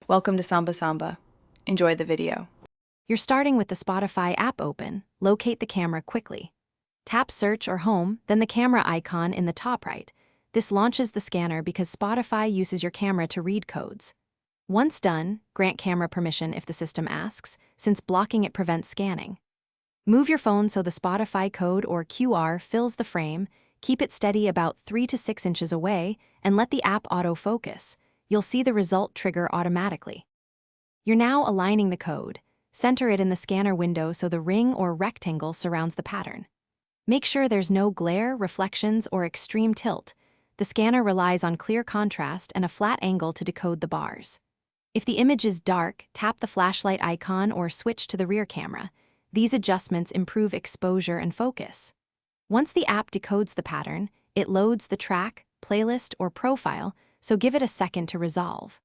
Welcome to Samba Samba. Enjoy the video. You're starting with the Spotify app open. Locate the camera quickly. Tap Search or Home, then the camera icon in the top right. This launches the scanner because Spotify uses your camera to read codes. Once done, grant camera permission if the system asks, since blocking it prevents scanning. Move your phone so the Spotify code or QR fills the frame, keep it steady about 3 to 6 inches away, and let the app autofocus. You'll see the result trigger automatically. You're now aligning the code. Center it in the scanner window so the ring or rectangle surrounds the pattern. Make sure there's no glare, reflections, or extreme tilt. The scanner relies on clear contrast and a flat angle to decode the bars. If the image is dark, tap the flashlight icon or switch to the rear camera. These adjustments improve exposure and focus. Once the app decodes the pattern, it loads the track, playlist, or profile, so give it a second to resolve.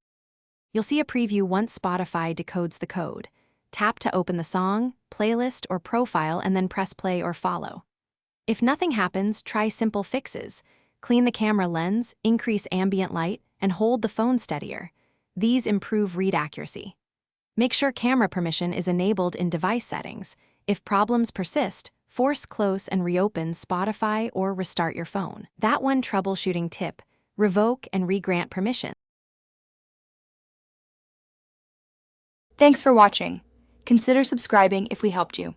You'll see a preview once Spotify decodes the code. Tap to open the song, playlist, or profile and then press play or follow. If nothing happens, try simple fixes. Clean the camera lens, increase ambient light, and hold the phone steadier. These improve read accuracy. Make sure camera permission is enabled in device settings. If problems persist, force close and reopen Spotify or restart your phone. That one troubleshooting tip: revoke and re-grant permission. Thanks for watching. Consider subscribing if we helped you.